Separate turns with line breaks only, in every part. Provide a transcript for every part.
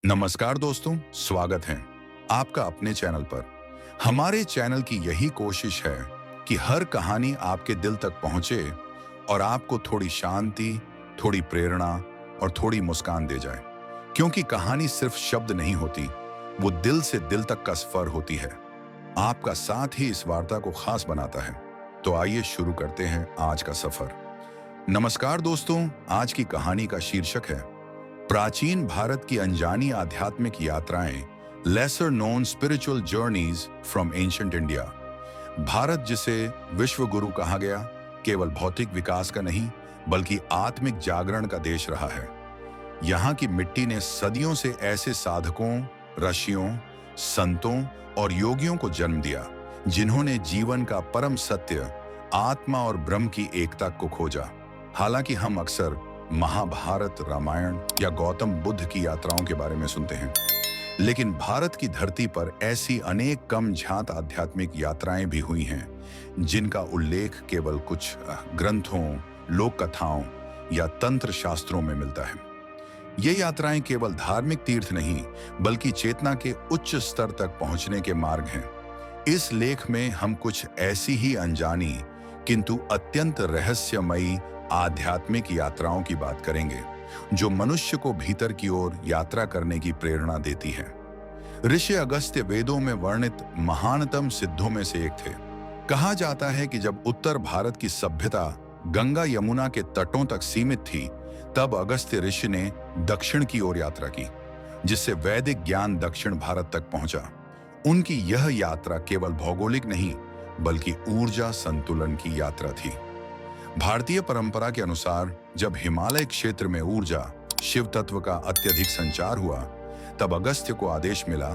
नमस्कार दोस्तों, स्वागत है आपका अपने चैनल पर। हमारे चैनल की यही कोशिश है कि हर कहानी आपके दिल तक पहुंचे और आपको थोड़ी शांति, थोड़ी प्रेरणा और थोड़ी मुस्कान दे जाए। क्योंकि कहानी सिर्फ शब्द नहीं होती, वो दिल से दिल तक का सफर होती है। आपका साथ ही इस वार्ता को खास बनाता है। तो आइए शुरू करते हैं आज का सफर। नमस्कार दोस्तों, आज की कहानी का शीर्षक है प्राचीन भारत की अनजानी आध्यात्मिक यात्राएं, lesser known spiritual journeys from ancient India. Bharat, जिसे विश्व गुरु कहा गया, केवल भौतिक विकास का नहीं बल्कि आत्मिक जागरण का देश रहा है। यहाँ की मिट्टी ने सदियों से ऐसे साधकों, ऋषियों, संतों और योगियों को जन्म दिया जिन्होंने जीवन का परम सत्य, आत्मा और ब्रह्म की एकता को खोजा। हालांकि हम अक्सर महाभारत, रामायण या गौतम बुद्ध की यात्राओं के बारे में सुनते हैं, लेकिन भारत की धरती पर ऐसी अनेक कम झात आध्यात्मिक यात्राएं भी हुई हैं जिनका उल्लेख केवल कुछ ग्रंथों, लोक कथाओं या तंत्र शास्त्रों में मिलता है। ये यात्राएं केवल धार्मिक तीर्थ नहीं बल्कि चेतना के उच्च स्तर तक पहुंचने के मार्ग हैं। इस लेख में हम कुछ ऐसी ही अनजानी किंतु अत्यंत रहस्यमयी आध्यात्मिक यात्राओं की बात करेंगे जो मनुष्य को भीतर की ओर यात्रा करने की प्रेरणा देती है। ऋषि अगस्त्य वेदों में वर्णित महानतम सिद्धों में से एक थे। कहा जाता है कि जब उत्तर भारत की सभ्यता गंगा यमुना के तटों तक सीमित थी, तब अगस्त्य ऋषि ने दक्षिण की ओर यात्रा की, जिससे वैदिक ज्ञान दक्षिण भारत तक पहुंचा। उनकी यह यात्रा केवल भौगोलिक नहीं बल्कि ऊर्जा संतुलन की यात्रा थी। भारतीय परंपरा के अनुसार जब हिमालय क्षेत्र में ऊर्जा, शिव तत्व का अत्यधिक संचार हुआ, तब अगस्त्य को आदेश मिला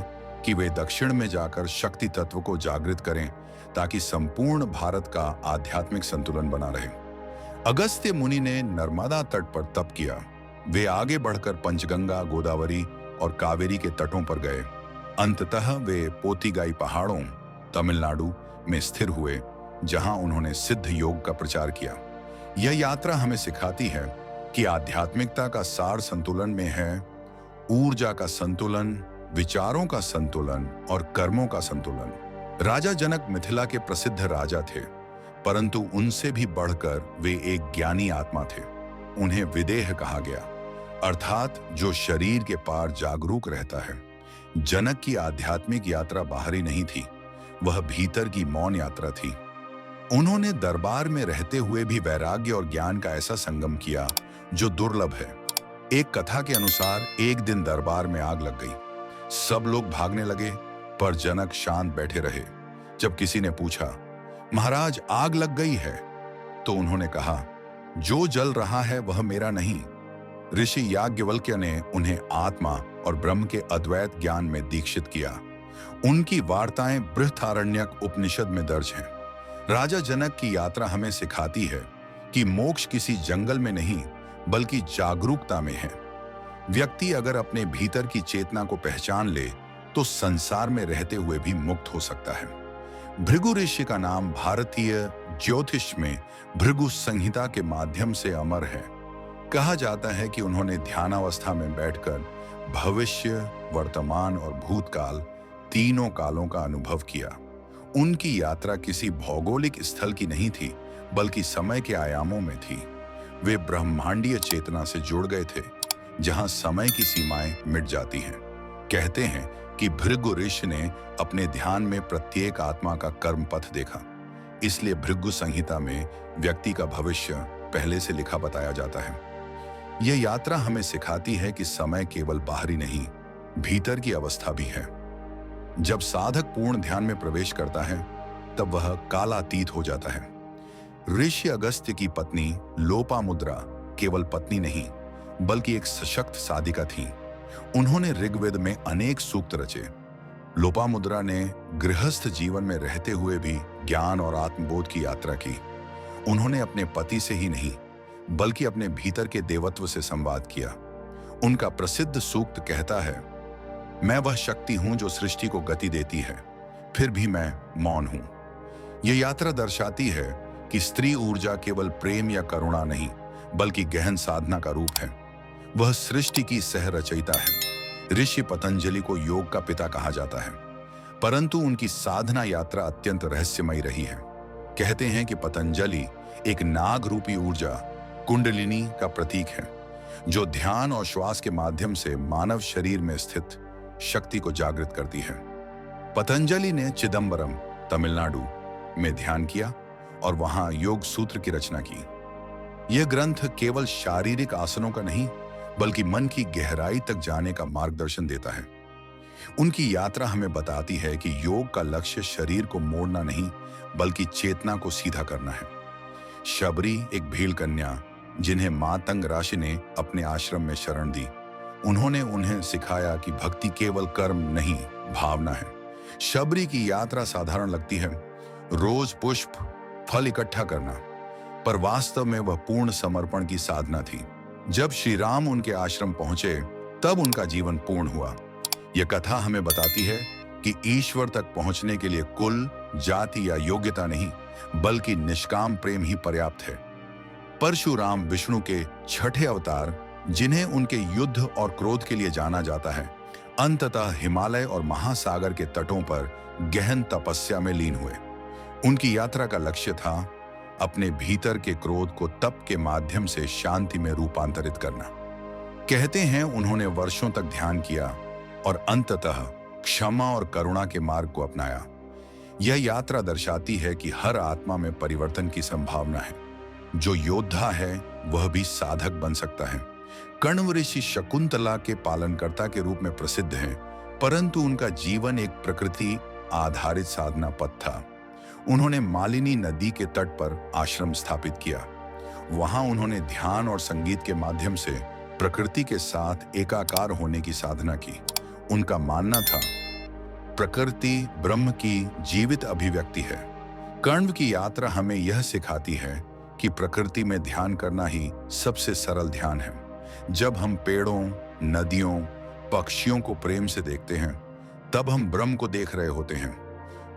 कि वे दक्षिण में जाकर शक्ति तत्व को जागृत करें ताकि संपूर्ण भारत का आध्यात्मिक संतुलन बना रहे। अगस्त्य मुनि ने नर्मदा तट पर तप किया। वे आगे बढ़कर पंचगंगा, गोदावरी और कावेरी के तटों पर गए। अंततः वे पोतीगाई पहाड़ों, तमिलनाडु में स्थिर हुए, जहां उन्होंने सिद्ध योग का प्रचार किया। यह यात्रा हमें सिखाती है कि आध्यात्मिकता का सार संतुलन में है। ऊर्जा का संतुलन, विचारों का संतुलन और कर्मों का संतुलन। राजा जनक मिथिला के प्रसिद्ध राजा थे, परंतु उनसे भी बढ़कर वे एक ज्ञानी आत्मा थे। उन्हें विदेह कहा गया, अर्थात जो शरीर के पार जागरूक रहता है। जनक की आध्यात्मिक यात्रा बाहरी नहीं थी, वह भीतर की मौन यात्रा थी। उन्होंने दरबार में रहते हुए भी वैराग्य और ज्ञान का ऐसा संगम किया जो दुर्लभ है। एक कथा के अनुसार एक दिन दरबार में आग लग गई। सब लोग भागने लगे, पर जनक शांत बैठे रहे। जब किसी ने पूछा, महाराज आग लग गई है, तो उन्होंने कहा, जो जल रहा है वह मेरा नहीं। ऋषि याज्ञवल्क्य ने उन्हें आत्मा और ब्रह्म के अद्वैत ज्ञान में दीक्षित किया। उनकी वार्ताएं बृहदारण्यक उपनिषद में दर्ज हैं। राजा जनक की यात्रा हमें सिखाती है कि मोक्ष किसी जंगल में नहीं बल्कि जागरूकता में है। व्यक्ति अगर अपने भीतर की चेतना को पहचान ले तो संसार में रहते हुए भी मुक्त हो सकता है। भृगु ऋषि का नाम भारतीय ज्योतिष में भृगु संहिता के माध्यम से अमर है। कहा जाता है कि उन्होंने ध्यानावस्था में बैठकर भविष्य, वर्तमान और भूतकाल तीनों कालों का अनुभव किया। उनकी यात्रा किसी भौगोलिक स्थल की नहीं थी बल्कि समय के आयामों में थी। वे ब्रह्मांडीय चेतना से जुड़ गए थे, जहां समय की सीमाएं मिट जाती हैं। कहते हैं कि भृगु ऋषि ने अपने ध्यान में प्रत्येक आत्मा का कर्म पथ देखा। इसलिए भृगु संहिता में व्यक्ति का भविष्य पहले से लिखा बताया जाता है। यह यात्रा हमें सिखाती है कि समय केवल बाहरी नहीं, भीतर की अवस्था भी है। जब साधक पूर्ण ध्यान में प्रवेश करता है, तब वह कालातीत हो जाता है। ऋषि अगस्त्य की पत्नी लोपामुद्रा केवल पत्नी नहीं बल्कि एक सशक्त साधिका थी। उन्होंने ऋग्वेद में अनेक सूक्त रचे। लोपामुद्रा ने गृहस्थ जीवन में रहते हुए भी ज्ञान और आत्मबोध की यात्रा की। उन्होंने अपने पति से ही नहीं बल्कि अपने भीतर के देवत्व से संवाद किया। उनका प्रसिद्ध सूक्त कहता है, मैं वह शक्ति हूं जो सृष्टि को गति देती है, फिर भी मैं मौन हूं। यह यात्रा दर्शाती है कि स्त्री ऊर्जा केवल प्रेम या करुणा नहीं बल्कि गहन साधना का रूप है। वह सृष्टि की सह रचयिता है। ऋषि पतंजलि को योग का पिता कहा जाता है, परंतु उनकी साधना यात्रा अत्यंत रहस्यमयी रही है। कहते हैं कि पतंजलि एक नाग रूपी ऊर्जा कुंडलिनी का प्रतीक है, जो ध्यान और श्वास के माध्यम से मानव शरीर में स्थित शक्ति को जागृत करती है। पतंजलि ने चिदंबरम, तमिलनाडु में ध्यान किया और वहां योग सूत्र की रचना की। यह ग्रंथ केवल शारीरिक आसनों का नहीं, बल्कि मन की गहराई तक जाने का मार्गदर्शन देता है। उनकी यात्रा हमें बताती है कि योग का लक्ष्य शरीर को मोड़ना नहीं, बल्कि चेतना को सीधा करना है। शबरी एक भील कन्या, जिन्हें मां तंग राशि ने अपने आश्रम में शरण दी, उन्होंने उन्हें सिखाया कि भक्ति केवल कर्म नहीं, भावना है। शबरी की यात्रा साधारण लगती है, रोज पुष्प फल इकट्ठा करना, पर वास्तव में वह पूर्ण समर्पण की साधना थी। जब श्री राम उनके आश्रम पहुंचे, तब उनका जीवन पूर्ण हुआ। यह कथा हमें बताती है कि ईश्वर तक पहुंचने के लिए कुल, जाति या योग्यता नहीं, बल्कि निष्काम प्रेम ही पर्याप्त है। परशुराम विष्णु के छठे अवतार, जिन्हें उनके युद्ध और क्रोध के लिए जाना जाता है, अंततः हिमालय और महासागर के तटों पर गहन तपस्या में लीन हुए। उनकी यात्रा का लक्ष्य था अपने भीतर के क्रोध को तप के माध्यम से शांति में रूपांतरित करना। कहते हैं उन्होंने वर्षों तक ध्यान किया और अंततः क्षमा और करुणा के मार्ग को अपनाया। यह यात्रा दर्शाती है कि हर आत्मा में परिवर्तन की संभावना है। जो योद्धा है वह भी साधक बन सकता है। कण्व ऋषि शकुंतला के पालनकर्ता के रूप में प्रसिद्ध हैं, परंतु उनका जीवन एक प्रकृति आधारित साधना पथ था। उन्होंने मालिनी नदी के तट पर आश्रम स्थापित किया। वहां उन्होंने ध्यान और संगीत के माध्यम से प्रकृति के साथ एकाकार होने की साधना की। उनका मानना था, प्रकृति ब्रह्म की जीवित अभिव्यक्ति है। कण्व की यात्रा हमें यह सिखाती है कि प्रकृति में ध्यान करना ही सबसे सरल ध्यान है। जब हम पेड़ों, नदियों, पक्षियों को प्रेम से देखते हैं, तब हम ब्रह्म को देख रहे होते हैं।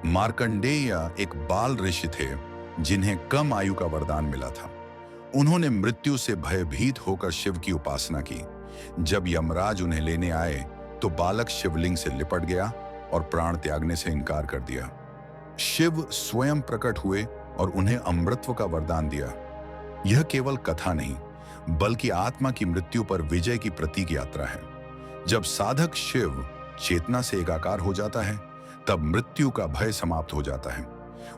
मार्कंडेय एक बाल ऋषि थे, जिन्हें कम आयु का वरदान मिला था। उन्होंने मृत्यु से भयभीत होकर शिव की उपासना की। जब यमराज उन्हें लेने आए, तो बालक शिवलिंग से लिपट गया और प्राण त्यागने से इनकार कर दिया। शिव स्वयं प्रकट हुए और उन्हें अमृतत्व का वरदान दिया। यह केवल कथा नहीं, बल्कि आत्मा की मृत्यु पर विजय की प्रतीक यात्रा है। जब साधक शिव चेतना से एकाकार हो जाता है, तब मृत्यु का भय समाप्त हो जाता है।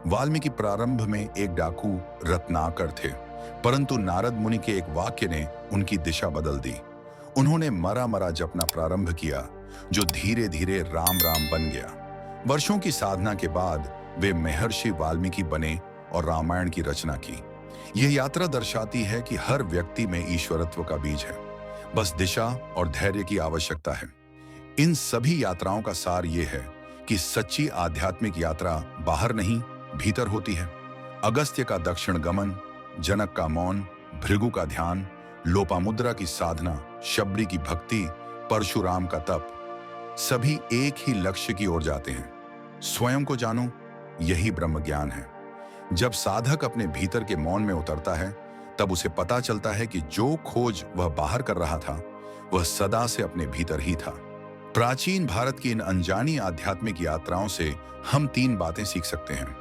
वाल्मीकि प्रारंभ में एक डाकू रत्नाकर थे, परंतु नारद मुनि के एक वाक्य ने उनकी दिशा बदल दी। उन्होंने मरा मरा जपना प्रारंभ किया, जो धीरे धीरे राम राम बन गया। वर्षों की साधना के बाद वे महर्षि वाल्मीकि बने और रामायण की रचना की। यह यात्रा दर्शाती है कि हर व्यक्ति में ईश्वरत्व का बीज है, बस दिशा और धैर्य की आवश्यकता है। इन सभी यात्राओं का सार यह है कि सच्ची आध्यात्मिक यात्रा बाहर नहीं, भीतर होती है। अगस्त्य का दक्षिण गमन, जनक का मौन, भृगु का ध्यान, लोपामुद्रा की साधना, शबरी की भक्ति, परशुराम का तप, सभी एक ही लक्ष्य की ओर जाते हैं। स्वयं को जानो, यही ब्रह्म ज्ञान है। जब साधक अपने भीतर के मौन में उतरता है, तब उसे पता चलता है कि जो खोज वह बाहर कर रहा था, वह सदा से अपने भीतर ही था। प्राचीन भारत की इन अनजानी आध्यात्मिक यात्राओं से हम 3 बातें सीख सकते हैं।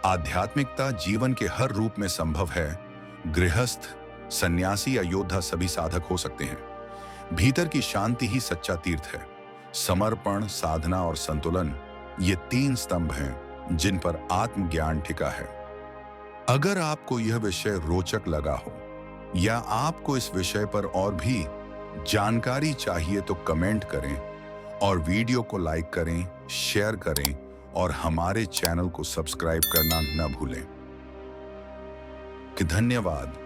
आध्यात्मिकता जीवन के हर रूप में संभव है। गृहस्थ, सन्यासी या योद्धा सभी साधक हो सकते हैं। भीतर की शांति ही सच्चा तीर्थ है। समर्पण, साधना और संतुलन, ये 3 स्तंभ हैं जिन पर आत्मज्ञान टिका है। अगर आपको यह विषय रोचक लगा हो या आपको इस विषय पर और भी जानकारी चाहिए, तो कमेंट करें और वीडियो को लाइक करें, शेयर करें और हमारे चैनल को सब्सक्राइब करना न भूलें। कि धन्यवाद।